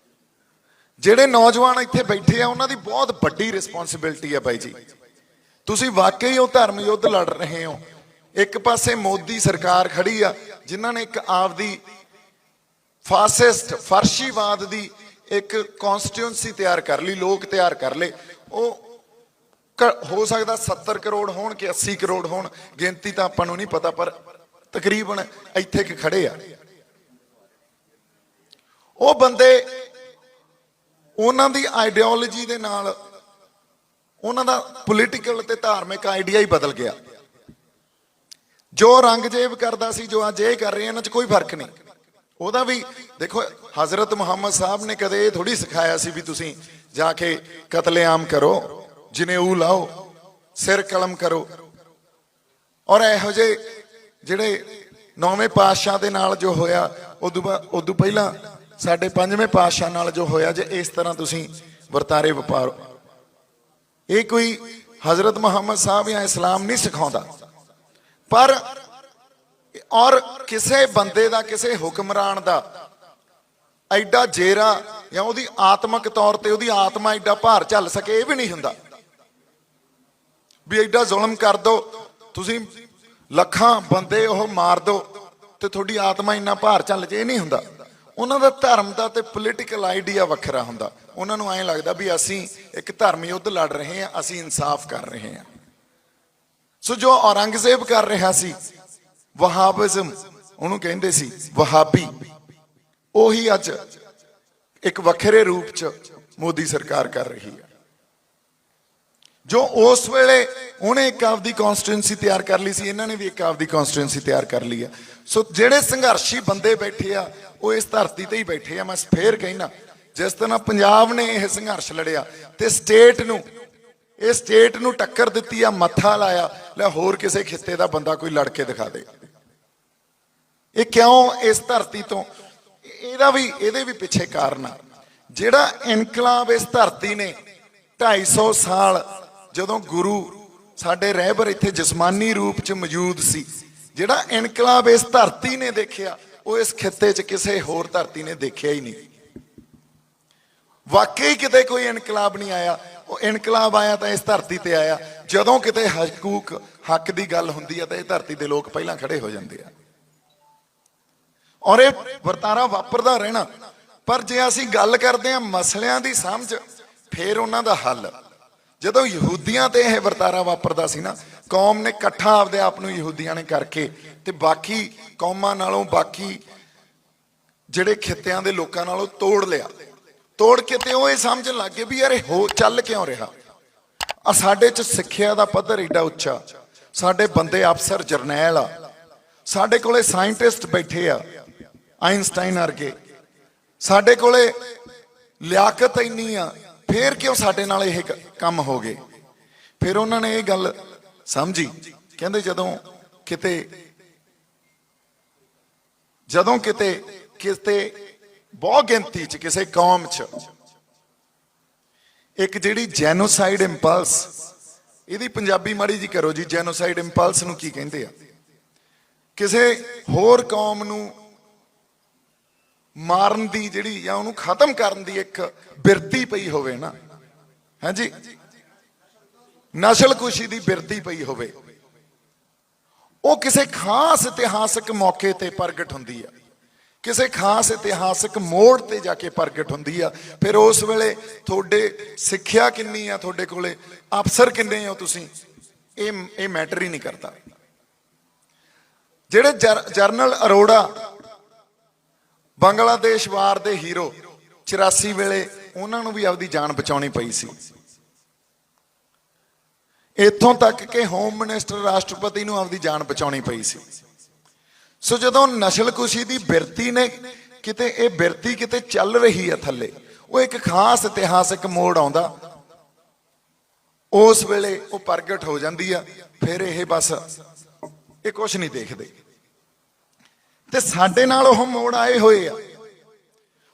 A: ਜਿਹੜੇ ਨੌਜਵਾਨ ਇੱਥੇ ਬੈਠੇ ਆ ਉਹਨਾਂ ਦੀ ਬਹੁਤ ਵੱਡੀ ਰਿਸਪੌਂਸਿਬਿਲਿਟੀ ਆ ਬਾਈ ਜੀ। ਤੁਸੀਂ ਵਾਕਈ ਉਹ ਧਰਮ ਯੁੱਧ ਲੜ ਰਹੇ ਹੋ। ਇੱਕ ਪਾਸੇ ਮੋਦੀ ਸਰਕਾਰ ਖੜੀ ਆ ਜਿਨ੍ਹਾਂ ਨੇ ਇੱਕ ਆਪਦੀ ਫਾਸਿਸਟ ਫਰਸ਼ੀਵਾਦ ਦੀ ਇੱਕ ਕੌਨਸਟੀਟਿਊਂਸੀ ਤਿਆਰ ਕਰ ਲਈ, ਲੋਕ ਤਿਆਰ ਕਰ ਲਏ। ਉਹ ਹੋ ਸਕਦਾ 70 ਕਰੋੜ ਹੋਣ ਕਿ 80 ਕਰੋੜ ਹੋਣ, ਗਿਣਤੀ ਤਾਂ ਆਪਾਂ ਨੂੰ ਨਹੀਂ ਪਤਾ, ਪਰ ਤਕਰੀਬਨ ਇੱਥੇ ਕਿ ਖੜੇ ਆ। ਉਹ ਬੰਦੇ ਉਹਨਾਂ ਦੀ ਆਈਡੀਓਲੋਜੀ ਦੇ ਨਾਲ ਉਹਨਾਂ ਦਾ ਪੋਲੀਟੀਕਲ ਤੇ ਧਾਰਮਿਕ ਆਈਡੀਆ ਹੀ ਬਦਲ ਗਿਆ। ਜੋ ਰੰਗਜੇਬ ਕਰਦਾ ਸੀ, ਜੋ ਅੱਜ ਇਹ ਕਰ ਰਹੇ, ਇਹਨਾਂ 'ਚ ਕੋਈ ਫਰਕ ਨਹੀਂ। ਉਹਦਾ ਵੀ ਦੇਖੋ, ਹਜ਼ਰਤ ਮੁਹੰਮਦ ਸਾਹਿਬ ਨੇ ਕਦੇ ਇਹ ਥੋੜੀ ਸਿਖਾਇਆ ਸੀ ਵੀ ਤੁਸੀਂ ਜਾ ਕੇ ਕਤਲੇਆਮ ਕਰੋ, ਜਨੇਊ ਲਾਓ, ਸਿਰ ਕਲਮ ਕਰੋ। ਔਰ ਇਹੋ ਜਿਹੇ ਜਿਹੜੇ 9ਵੇਂ ਪਾਤਸ਼ਾਹ ਦੇ ਨਾਲ ਜੋ ਹੋਇਆ, ਉਦੋਂ ਪਹਿਲਾਂ ਸਾਡੇ 5ਵੇਂ ਪਾਤਸ਼ਾਹ ਨਾਲ ਜੋ ਹੋਇਆ, ਜੇ ਇਸ ਤਰ੍ਹਾਂ ਤੁਸੀਂ ਵਰਤਾਰੇ ਵਪਾਰੋ, ਇਹ ਕੋਈ ਹਜ਼ਰਤ ਮੁਹੰਮਦ ਸਾਹਿਬ ਜਾਂ ਇਸਲਾਮ ਨਹੀਂ ਸਿਖਾਉਂਦਾ। ਪਰ ਔਰ ਕਿਸੇ ਬੰਦੇ ਦਾ, ਕਿਸੇ ਹੁਕਮਰਾਨ ਦਾ ਐਡਾ ਜੇਰਾ ਜਾਂ ਉਹਦੀ ਆਤਮਿਕ ਤੌਰ ਤੇ ਉਹਦੀ ਆਤਮਾ ਐਡਾ ਭਾਰ ਝੱਲ ਸਕੇ, ਇਹ ਵੀ ਨਹੀਂ ਹੁੰਦਾ। ਵੀ ਐਡਾ ਜ਼ੁਲਮ ਕਰ ਦੋ ਤੁਸੀਂ, ਲੱਖਾਂ ਬੰਦੇ ਉਹ ਮਾਰ ਦੋ ਤੇ ਤੁਹਾਡੀ ਆਤਮਾ ਇੰਨਾ ਭਾਰ ਝੱਲ ਜੇ, ਇਹ ਨਹੀਂ ਹੁੰਦਾ। ਉਹਨਾਂ ਦਾ ਧਰਮ ਦਾ ਤੇ ਪੋਲੀਟੀਕਲ ਆਈਡੀਆ ਵੱਖਰਾ ਹੁੰਦਾ। ਉਹਨਾਂ ਨੂੰ ਐਂ ਲੱਗਦਾ ਵੀ ਅਸੀਂ ਇੱਕ ਧਰਮ ਯੁੱਧ ਲੜ ਰਹੇ ਹਾਂ, ਅਸੀਂ ਇਨਸਾਫ ਕਰ ਰਹੇ ਹਾਂ। ਸੋ ਜੋ ਔਰੰਗਜ਼ੇਬ ਕਰ ਰਿਹਾ ਸੀ, ਵਹਾਬਿਜ਼ਮ ਉਹਨੂੰ ਕਹਿੰਦੇ ਸੀ, ਵਹਾਬੀ, ਉਹੀ ਅੱਜ ਇੱਕ ਵੱਖਰੇ ਰੂਪ ਚ ਮੋਦੀ ਸਰਕਾਰ ਕਰ ਰਹੀ ਹੈ। ਜੋ ਉਸ ਵੇਲੇ ਉਹਨੇ ਇੱਕ ਆਪਦੀ ਕਨਸਟੀਟਿਊਂਸੀ ਤਿਆਰ ਕਰ ਲਈ ਸੀ, ਇਹਨਾਂ ਨੇ ਵੀ ਇੱਕ ਆਪਦੀ ਕਨਸਟੀਟਿਊਂਸੀ ਤਿਆਰ ਕਰ ਲਈ ਆ। ਸੋ ਜਿਹੜੇ ਸੰਘਰਸ਼ੀ ਬੰਦੇ ਬੈਠੇ ਆ, ਉਹ ਇਸ ਧਰਤੀ ਤੇ ਹੀ ਬੈਠੇ ਆ। ਮੈਂ ਫੇਰ ਕਹਿਣਾ, ਜਿਸ ਤਰ੍ਹਾਂ ਪੰਜਾਬ ਨੇ ਇਹ ਸੰਘਰਸ਼ ਲੜਿਆ ਤੇ ਸਟੇਟ ਨੂੰ ਟੱਕਰ ਦਿੱਤੀ ਆ, ਮੱਥਾ ਲਾਇਆ, ਲੈ ਹੋਰ ਕਿਸੇ ਖਿੱਤੇ ਦਾ ਬੰਦਾ ਕੋਈ ਲੜ ਕੇ ਦਿਖਾ ਦੇ। ਇਹ ਕਿਉਂ ਇਸ ਧਰਤੀ ਤੋਂ? ਇਹਦੇ ਵੀ ਪਿੱਛੇ ਕਾਰਨ ਆ। ਜਿਹੜਾ ਇਨਕਲਾਬ ਇਸ ਧਰਤੀ ਨੇ 250 ਸਾਲ, ਜਦੋਂ ਗੁਰੂ ਸਾਡੇ ਰਹਿਬਰ ਇੱਥੇ ਜਿਸਮਾਨੀ ਰੂਪ ਚ ਮੌਜੂਦ ਸੀ, ਜਿਹੜਾ ਇਨਕਲਾਬ ਇਸ ਧਰਤੀ ਨੇ ਦੇਖਿਆ, ਉਹ ਇਸ ਖਿੱਤੇ ਚ ਕਿਸੇ ਹੋਰ ਧਰਤੀ ਨੇ ਦੇਖਿਆ ਹੀ ਨਹੀਂ। ਵਾਕਈ ਕਿਤੇ ਕੋਈ ਇਨਕਲਾਬ ਨਹੀਂ ਆਇਆ। ਉਹ ਇਨਕਲਾਬ ਆਇਆ ਤਾਂ ਇਸ ਧਰਤੀ ਤੇ ਆਇਆ ਜਦੋਂ ਕਿਤੇ ਹੱਕ ਦੀ ਗੱਲ ਹੁੰਦੀ ਹੈ ਤਾਂ ਇਹ ਧਰਤੀ ਦੇ ਲੋਕ ਪਹਿਲਾਂ ਖੜੇ ਹੋ ਜਾਂਦੇ ਆ, ਔਰ ਇਹ ਵਰਤਾਰਾ ਵਾਪਰਦਾ ਰਹਿਣਾ। ਪਰ ਜੇ ਅਸੀਂ ਗੱਲ ਕਰਦੇ ਹਾਂ ਮਸਲਿਆਂ ਦੀ ਸਮਝ, ਫੇਰ ਉਹਨਾਂ ਦਾ ਹੱਲ। ਜਦੋਂ ਯਹੂਦੀਆਂ ਤੇ ਇਹ ਵਰਤਾਰਾ ਵਾਪਰਦਾ ਸੀ ਨਾ, ਕੌਮ ਨੇ ਇਕੱਠਾ ਆਪਦੇ ਆਪ ਨੂੰ ਯਹੂਦੀਆਂ ਨੇ ਕਰਕੇ ਤੇ ਬਾਕੀ ਕੌਮਾਂ ਨਾਲੋਂ, ਬਾਕੀ ਜਿਹੜੇ ਖਿੱਤਿਆਂ ਦੇ ਲੋਕਾਂ ਨਾਲੋਂ ਤੋੜ ਲਿਆ। ਤੋੜ ਕੇ ਤੇ ਉਹ ਇਹ ਸਮਝਣ ਲੱਗ ਗਏ ਵੀ ਯਾਰ ਇਹ ਚੱਲ ਕਿਉਂ ਰਿਹਾ। ਸਾਡੇ ਚ ਸਿੱਖਿਆ ਦਾ ਪੱਧਰ ਏਡਾ ਉੱਚਾ, ਸਾਡੇ ਬੰਦੇ ਅਫਸਰ ਜਰਨੈਲ ਆ, ਸਾਡੇ ਕੋਲੇ ਸਾਇੰਟਿਸਟ ਬੈਠੇ ਆ, ਆਇਨਸਟਾਈਨ ਵਰਗੇ, ਸਾਡੇ ਕੋਲੇ ਲਿਆਕਤ ਇੰਨੀ ਆ, ਫੇਰ ਕਿਉਂ ਸਾਡੇ ਨਾਲ ਇਹ ਕੰਮ ਹੋ ਗਏ। ਫਿਰ ਉਹਨਾਂ ਨੇ ਇਹ ਗੱਲ ਸਮਝੀ, ਕਹਿੰਦੇ ਜਦੋਂ ਕਿਤੇ ਬਹੁਤ ਗਿਣਤੀ ਚ ਕਿਸੇ ਕੌਮ ਚ ਇੱਕ ਜਿਹੜੀ ਜੈਨੋਸਾਈਡ ਇੰਪਲਸ, ਇਹਦੀ ਪੰਜਾਬੀ ਮਾੜੀ ਜੀ ਕਰੋ ਜੀ, ਜੈਨੋਸਾਈਡ ਇੰਪਲਸ ਨੂੰ ਕੀ ਕਹਿੰਦੇ ਆ? ਕਿਸੇ ਹੋਰ ਕੌਮ ਨੂੰ ਮਾਰਨ ਦੀ ਜਿਹੜੀ, ਜਾਂ ਉਹਨੂੰ ਖਤਮ ਕਰਨ ਦੀ ਇੱਕ ਬਿਰਤੀ ਪਈ ਹੋਵੇ ਨਾ, ਹਾਂਜੀ, ਨਸਲਕੁਸ਼ੀ ਦੀ ਬਿਰਤੀ ਪਈ ਹੋਵੇ, ਉਹ ਕਿਸੇ ਖਾਸ ਇਤਿਹਾਸਕ ਮੌਕੇ ਤੇ ਪ੍ਰਗਟ ਹੁੰਦੀ ਆ, ਕਿਸੇ ਖਾਸ ਇਤਿਹਾਸਕ ਮੋੜ ਤੇ ਜਾ ਕੇ ਪ੍ਰਗਟ ਹੁੰਦੀ ਆ। ਫਿਰ ਉਸ ਵੇਲੇ ਤੁਹਾਡੇ ਸਿੱਖਿਆ ਕਿੰਨੀ ਆ, ਤੁਹਾਡੇ ਕੋਲੇ ਅਫਸਰ ਕਿੰਨੇ ਹੋ ਤੁਸੀਂ, ਇਹ ਮੈਟਰ ਹੀ ਨਹੀਂ ਕਰਦਾ। ਜਿਹੜੇ ਜਨਰਲ ਅਰੋੜਾ, ਬੰਗਲਾਦੇਸ਼ ਵਾਰ ਦੇ ਹੀਰੋ, 84 ਵੇਲੇ ਉਹਨਾਂ ਨੂੰ ਵੀ ਆਪਦੀ ਜਾਨ ਬਚਾਉਣੀ ਪਈ ਸੀ। ਇੱਥੋਂ ਤੱਕ ਕਿ ਹੋਮ ਮਿਨਿਸਟਰ, ਰਾਸ਼ਟਰਪਤੀ ਨੂੰ ਆਪਦੀ ਜਾਨ ਬਚਾਉਣੀ ਪਈ ਸੀ। ਸੋ ਜਦੋਂ ਨਸਲਕੁਸ਼ੀ ਦੀ ਬਿਰਤੀ ਨੇ ਕਿਤੇ, ਇਹ ਬਿਰਤੀ ਕਿਤੇ ਚੱਲ ਰਹੀ ਹੈ ਥੱਲੇ, ਉਹ ਇੱਕ ਖਾਸ ਇਤਿਹਾਸਕ ਮੋੜ ਆਉਂਦਾ, ਉਸ ਵੇਲੇ ਉਹ ਪ੍ਰਗਟ ਹੋ ਜਾਂਦੀ ਆ। ਫਿਰ ਇਹ ਬਸ ਇਹ ਕੁਛ ਨਹੀਂ ਦੇਖਦੇ। ਤੇ ਸਾਡੇ ਨਾਲ ਉਹ ਮੋੜ ਆਏ ਹੋਏ ਆ,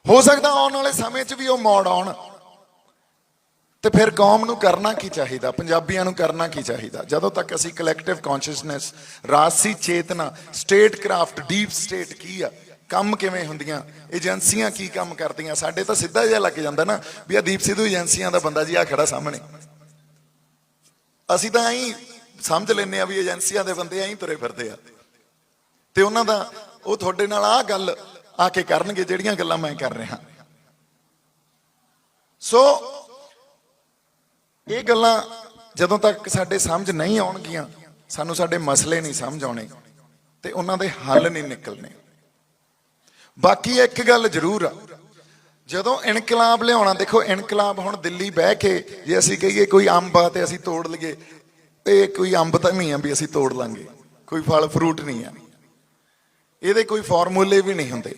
A: ਹੋ ਸਕਦਾ ਆਉਣ ਵਾਲੇ ਸਮੇਂ 'ਚ ਵੀ ਉਹ ਮੋੜ ਆਉਣ। ਤੇ ਫਿਰ ਕੌਮ ਨੂੰ ਕਰਨਾ ਕੀ ਚਾਹੀਦਾ, ਪੰਜਾਬੀਆਂ ਨੂੰ ਕਰਨਾ ਕੀ ਚਾਹੀਦਾ? ਜਦੋਂ ਤੱਕ ਅਸੀਂ ਕਲੈਕਟਿਵ ਕੌਨਸ਼ੀਅਸਨੈਸ, ਰਾਜਸੀ ਚੇਤਨਾ, ਸਟੇਟ ਕ੍ਰਾਫਟ, ਡੀਪ ਸਟੇਟ ਕੀ ਆ, ਕੰਮ ਕਿਵੇਂ ਹੁੰਦੀਆਂ, ਏਜੰਸੀਆਂ ਕੀ ਕੰਮ ਕਰਦੀਆਂ, ਸਾਡੇ ਤਾਂ ਸਿੱਧਾ ਜਿਹਾ ਲੱਗ ਜਾਂਦਾ ਨਾ ਵੀ ਆ ਦੀਪ ਸਿੱਧੂ ਏਜੰਸੀਆਂ ਦਾ ਬੰਦਾ ਜੀ ਆ ਖੜਾ ਸਾਹਮਣੇ। ਅਸੀਂ ਤਾਂ ਐਂ ਸਮਝ ਲੈਂਦੇ ਆ ਵੀ ਏਜੰਸੀਆਂ ਦੇ ਬੰਦੇ ਐਂ ਤੁਰੇ ਫਿਰਦੇ ਆ, ਤੇ ਉਹਨਾਂ ਦਾ ਉਹ ਤੁਹਾਡੇ ਨਾਲ ਆਹ ਗੱਲ ਆ ਕੇ ਕਰਨਗੇ ਜਿਹੜੀਆਂ ਗੱਲਾਂ ਮੈਂ ਕਰ ਰਿਹਾ। ਸੋ ਇਹ ਗੱਲਾਂ ਜਦੋਂ ਤੱਕ ਸਾਡੇ ਸਮਝ ਨਹੀਂ ਆਉਣਗੀਆਂ, ਸਾਨੂੰ ਸਾਡੇ ਮਸਲੇ ਨਹੀਂ ਸਮਝ ਆਉਣੇ ਤੇ ਉਹਨਾਂ ਦੇ ਹੱਲ ਨਹੀਂ ਨਿਕਲਣੇ। ਬਾਕੀ ਇੱਕ ਗੱਲ ਜ਼ਰੂਰ ਆ, ਜਦੋਂ ਇਨਕਲਾਬ ਲਿਆਉਣਾ, ਦੇਖੋ ਇਨਕਲਾਬ ਹੁਣ ਦਿੱਲੀ ਬਹਿ ਕੇ ਜੇ ਅਸੀਂ ਕਹੀਏ ਕੋਈ ਅੰਬ ਆ ਤੇ ਅਸੀਂ ਤੋੜ ਲਈਏ, ਇਹ ਕੋਈ ਅੰਬ ਤਾਂ ਨਹੀਂ ਆ ਵੀ ਅਸੀਂ ਤੋੜ ਲਾਂਗੇ, ਕੋਈ ਫਲ ਫਰੂਟ ਨਹੀਂ ਆ, ਇਹਦੇ ਕੋਈ ਫਾਰਮੂਲੇ ਵੀ ਨਹੀਂ ਹੁੰਦੇ।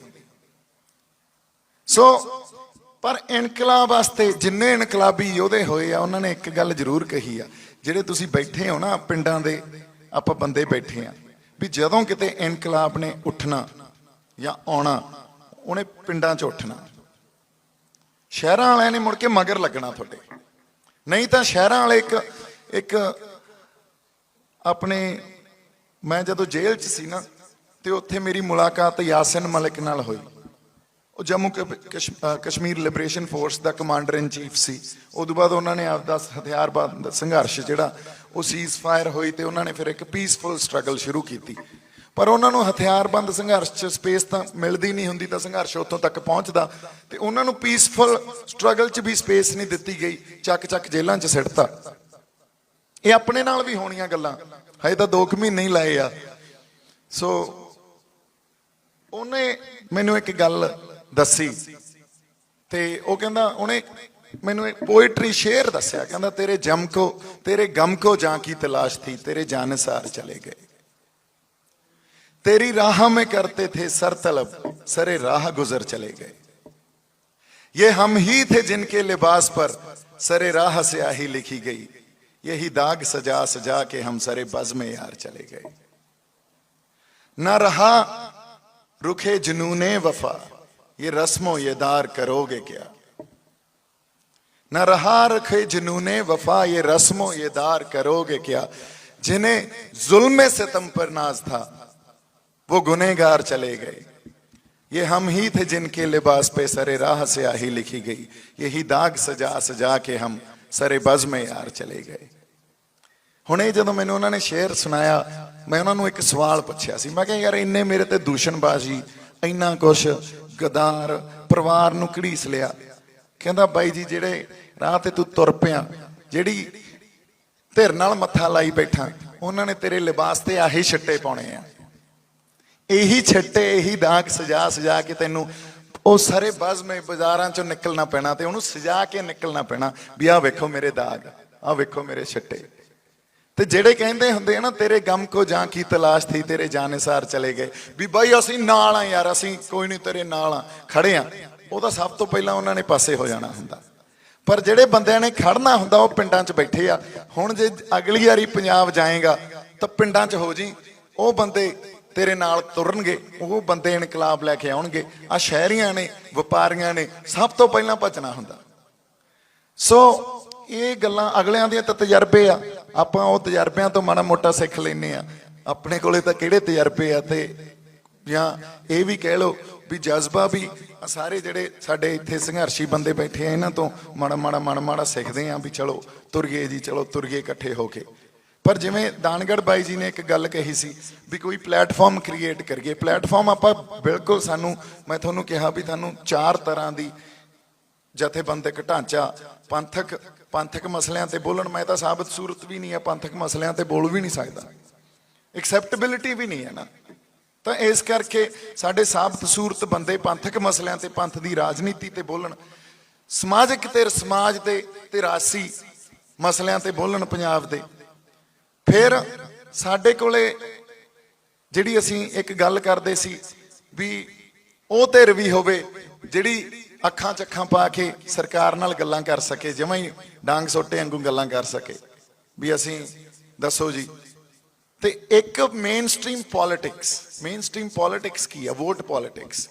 A: ਸੋ ਪਰ ਇਨਕਲਾਬ ਵਾਸਤੇ ਜਿੰਨੇ ਇਨਕਲਾਬੀ ਯੋਧੇ ਹੋਏ ਆ, ਉਹਨਾਂ ਨੇ ਇੱਕ ਗੱਲ ਜ਼ਰੂਰ ਕਹੀ ਆ, ਜਿਹੜੇ ਤੁਸੀਂ ਬੈਠੇ ਹੋ ਨਾ ਪਿੰਡਾਂ ਦੇ, ਆਪਾਂ ਬੰਦੇ ਬੈਠੇ ਆ, ਵੀ ਜਦੋਂ ਕਿਤੇ ਇਨਕਲਾਬ ਨੇ ਉੱਠਣਾ ਜਾਂ ਆਉਣਾ, ਉਹਨੇ ਪਿੰਡਾਂ 'ਚ ਉੱਠਣਾ। ਸ਼ਹਿਰਾਂ ਵਾਲਿਆਂ ਨੇ ਮੁੜ ਕੇ ਮਗਰ ਲੱਗਣਾ ਤੁਹਾਡੇ। ਨਹੀਂ ਤਾਂ ਸ਼ਹਿਰਾਂ ਵਾਲੇ ਇੱਕ ਆਪਣੇ, ਮੈਂ ਜਦੋਂ ਜੇਲ੍ਹ 'ਚ ਸੀ ਨਾ, ਤੇ ਉੱਥੇ ਮੇਰੀ ਮੁਲਾਕਾਤ ਯਾਸਿਨ ਮਲਿਕ ਨਾਲ ਹੋਈ। ਉਹ ਜੰਮੂ ਕਸ਼ਮੀਰ ਲਿਬਰੇਸ਼ਨ ਫੋਰਸ ਦਾ ਕਮਾਂਡਰ ਇਨ ਚੀਫ ਸੀ। ਉਦੋਂ ਬਾਅਦ ਉਹਨਾਂ ਨੇ ਆਪਦਾ ਹਥਿਆਰਬੰਦ ਸੰਘਰਸ਼ ਜਿਹੜਾ ਉਹ ਸੀਜ਼ ਫਾਇਰ ਹੋਈ, ਤੇ ਉਹਨਾਂ ਨੇ ਫਿਰ ਇੱਕ ਪੀਸਫੁਲ ਸਟਰਗਲ ਸ਼ੁਰੂ ਕੀਤੀ। ਪਰ ਉਹਨਾਂ ਨੂੰ ਹਥਿਆਰਬੰਦ ਸੰਘਰਸ਼ 'ਚ ਸਪੇਸ ਤਾਂ ਮਿਲਦੀ ਨਹੀਂ ਹੁੰਦੀ, ਤਾਂ ਸੰਘਰਸ਼ ਉੱਥੋਂ ਤੱਕ ਪਹੁੰਚਦਾ, ਤੇ ਉਹਨਾਂ ਨੂੰ ਪੀਸਫੁਲ ਸਟਰਗਲ 'ਚ ਵੀ ਸਪੇਸ ਨਹੀਂ ਦਿੱਤੀ ਗਈ, ਚੱਕ ਜੇਲ੍ਹਾਂ 'ਚ ਸਿੱਟਤਾ। ਇਹ ਆਪਣੇ ਨਾਲ ਵੀ ਹੋਣੀਆਂ ਗੱਲਾਂ, ਹਜੇ ਤਾਂ 2 ਮਹੀਨੇ ਹੀ ਲਾਏ ਆ। ਸੋ ਉਹਨੇ ਮੈਨੂੰ ਇੱਕ ਗੱਲ ਦੱਸੀ, ਤੇ ਉਹ ਕਹਿੰਦਾ, ਉਹਨੇ ਮੈਨੂੰ ਇੱਕ ਪੋਇਟਰੀ ਸ਼ੇਅਰ ਦੱਸਿਆ, ਕਹਿੰਦਾ तेरे गम को जहां की तलाश थी, तेरे जानिसार चले गए, तेरी राह में करते थे सर तलब, सरे राह गुजर चले गए, ये हम ही थे जिनके लिबास पर सरे राह स्याही लिखी गई, यही दाग सजा सजा के हम सरे बज़ में यार चले गए, न रहा रुखे जुनूने वफा, ये रस्मों ये दार करोगे क्या, न रहा रखे जुनूने वफा, ये रस्मों ये दार करोगे क्या, जिन्हें जुल्म सितम पर नाज था वो गुनहगार चले गए, ये हम ही थे जिनके लिबास पे सरे राह से आही लिखी गई, यही दाग सजा सजा के हम सरे बज़ में यार चले गए। हुणे जदों मैनूं उन्होंने शेर सुनाया, मैं उन्होंने एक सवाल पूछा सी, मैं कहा यार इन्ने मेरे ते दूषणबाजी, इन्ना कुछ गदार, परिवार नूं घड़ीस लिया। कहंदा बाई जी जिहड़े राह ते तू तुर पिया, जिहड़ी धिर नाल मत्था लाई बैठा, उन्होंने तेरे लिबास ते आही छट्टे पाउणे आ, यही छट्टे यही दाग सजा सजा के तैनूं ਉਹ ਸਾਰੇ ਬਜ਼ में ਬਾਜ਼ਾਰਾਂ ਚੋਂ ਨਿਕਲਣਾ ਪੈਣਾ, ਤੇ ਉਹਨੂੰ ਸਜਾ ਕੇ ਨਿਕਲਣਾ ਪੈਣਾ ਵੀ ਆਹ ਵੇਖੋ ਮੇਰੇ ਦਾਗ, ਆਹ ਵੇਖੋ ਮੇਰੇ ਛੱਟੇ। ਤੇ ਜਿਹੜੇ ਕਹਿੰਦੇ ਹੁੰਦੇ ਆ ਨਾ, ਤੇਰੇ ਗਮ ਕੋ ਜਾਂ ਕੀ ਤਲਾਸ਼ ਥੀ, ਤੇਰੇ ਜਾਨੇਸਾਰ ਚਲੇ ਗਏ, ਵੀ ਬਾਈ ਅਸੀਂ ਨਾਲ ਆ ਯਾਰ, ਅਸੀਂ ਕੋਈ ਨਹੀਂ ਤੇਰੇ ਨਾਲ ਆ, ਖੜੇ ਆ, ਉਹ ਤਾਂ ਸਭ ਤੋਂ ਪਹਿਲਾਂ ਉਹਨਾਂ ਨੇ ਪਾਸੇ ਹੋ ਜਾਣਾ ਹੁੰਦਾ। ਪਰ ਜਿਹੜੇ ਬੰਦਿਆਂ ਨੇ ਖੜਨਾ ਹੁੰਦਾ ਉਹ ਪਿੰਡਾਂ 'ਚ ਬੈਠੇ ਆ। ਹੁਣ ਜੇ ਅਗਲੀ ਵਾਰੀ ਪੰਜਾਬ ਜਾਏਗਾ ਤਾਂ ਪਿੰਡਾਂ 'ਚ ਹੋ ਜੀ, ਉਹ ਬੰਦੇ तेरे नाल तुरनगे, वो बंदे इनकलाब लैके आउणगे। आ शहरियां ने, वपारियां ने सब तो पहला भजना हुंदा। सो ये गल्लां अगलियां दियां तां तजर्बे आ, आपां वो तजर्बियां तो माड़ा मोटा सिख लैने आ, अपने कोले तां किहड़े तजर्बे आ, ते जां ये भी कह लो भी जज्बा भी सारे जिहड़े साडे इत्थे संघर्षी बंदे बैठे आ, इन्हां तो माड़ा माड़ा सिखदे आ भी चलो तुर गए जी, चलो तुर गए इकट्ठे होके। पर जिमें दानगढ़ बाई जी ने एक गल कही सी भी कोई प्लेटफॉर्म क्रिएट करिए। प्लेटफॉर्म आपां बिल्कुल सानू, मैं तुहानू कहा भी तुहानू 4 तरह की जथेबंदक ढांचा, पंथक मसलियां ते बोलण, मैं तो साबित सूरत भी नहीं है, पंथक मसलियां ते बोल भी नहीं सकता, एक्सैप्टेबिलिटी भी नहीं है ना। तो इस करके साडे साबित सूरत बंदे पंथक मसलियां ते पंथ की राजनीति ते बोलण, समाजिक ते समाज ते रासी मसलियां ते बोलण पंजाब दे। फिर साडे कोले जिहड़ी असीं एक गल करदे सी भी ਉਹ ਧਿਰ ਵੀ ਹੋਵੇ ਜਿਹੜੀ ਅੱਖਾਂ ਚੱਖਾਂ ਪਾ ਕੇ ਸਰਕਾਰ ਨਾਲ ਗੱਲਾਂ ਕਰ ਸਕੇ, ਜਿਵੇਂ ਹੀ ਡਾਂਗ ਸੋਟੇ ਵਾਂਗੂ ਗੱਲਾਂ ਕਰ ਸਕੇ ਵੀ ਅਸੀਂ ਦੱਸੋ ਜੀ। ਤੇ ਇੱਕ ਮੇਨਸਟ੍ਰੀਮ ਪੋਲਿਟਿਕਸ ਕੀ ਆ? Vote politics.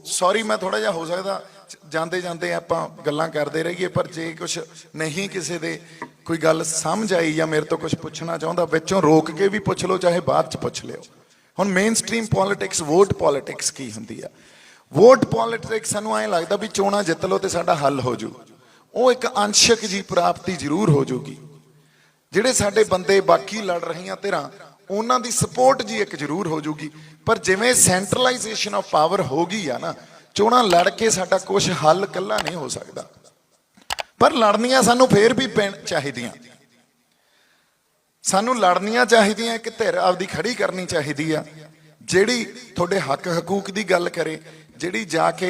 A: ਸੌਰੀ ਮੈਂ ਥੋੜਾ ਜਿਹਾ ਹੋ ਸਕਦਾ ਜਾਂਦੇ ਜਾਂਦੇ ਆਪਾਂ ਗੱਲਾਂ ਕਰਦੇ ਰਹੀਏ, ਪਰ ਜੇ ਕੁਛ ਨਹੀਂ ਕਿਸੇ ਦੇ ਕੋਈ ਗੱਲ ਸਮਝ ਆਈ ਜਾਂ ਮੇਰੇ ਤੋਂ ਕੁਝ ਪੁੱਛਣਾ ਚਾਹੁੰਦਾ, ਵਿੱਚੋਂ ਰੋਕ ਕੇ ਵੀ ਪੁੱਛ ਲਓ, ਚਾਹੇ ਬਾਅਦ ਚ ਪੁੱਛ ਲਿਓ। ਹੁਣ ਮੇਨਸਟ੍ਰੀਮ ਪੋਲਿਟਿਕਸ, ਵੋਟ ਪੋਲਿਟਿਕਸ ਕੀ ਹੁੰਦੀ ਆ? ਵੋਟ ਪੋਲਿਟਿਕਸ ਸਾਨੂੰ ਐਂ ਲੱਗਦਾ ਵੀ ਚੋਣਾਂ ਜਿੱਤ ਲਓ ਤੇ ਸਾਡਾ ਹੱਲ ਹੋ ਜੂ। ਉਹ ਇੱਕ ਅੰਸ਼ਕ ਜੀ ਪ੍ਰਾਪਤੀ ਜ਼ਰੂਰ ਹੋ ਜੂਗੀ। ਜਿਹੜੇ ਸਾਡੇ ਬੰਦੇ ਬਾਕੀ ਲੜ ਰਹੀਆਂ ਧਿਰਾਂ, ਉਹਨਾਂ ਦੀ ਸਪੋਰਟ ਜੀ ਇੱਕ ਜ਼ਰੂਰ ਹੋ ਜੂਗੀ। ਪਰ ਜਿਵੇਂ ਸੈਂਟਰਲਾਈਜੇਸ਼ਨ ਆਫ ਪਾਵਰ ਹੋ ਗਈ ਆ ਨਾ, ਚੋਣਾਂ ਲੜ ਕੇ ਸਾਡਾ ਕੁਝ ਹੱਲ ਇਕੱਲਾ ਨਹੀਂ ਹੋ ਸਕਦਾ। ਪਰ ਲੜਨੀਆਂ ਸਾਨੂੰ ਫੇਰ ਵੀ ਚਾਹੀਦੀਆਂ, ਸਾਨੂੰ ਲੜਨੀਆਂ ਚਾਹੀਦੀਆਂ। ਇੱਕ ਧਿਰ ਆਪਦੀ ਖੜੀ ਕਰਨੀ ਚਾਹੀਦੀ ਆ ਜਿਹੜੀ ਤੁਹਾਡੇ ਹੱਕ ਹਕੂਕ ਦੀ ਗੱਲ ਕਰੇ, ਜਿਹੜੀ ਜਾ ਕੇ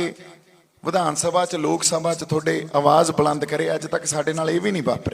A: ਵਿਧਾਨ ਸਭਾ 'ਚ, ਲੋਕ ਸਭਾ 'ਚ ਤੁਹਾਡੇ ਆਵਾਜ਼ ਬੁਲੰਦ ਕਰੇ। ਅੱਜ ਤੱਕ ਸਾਡੇ ਨਾਲ ਇਹ ਵੀ ਨਹੀਂ ਵਾਪਰਿਆ।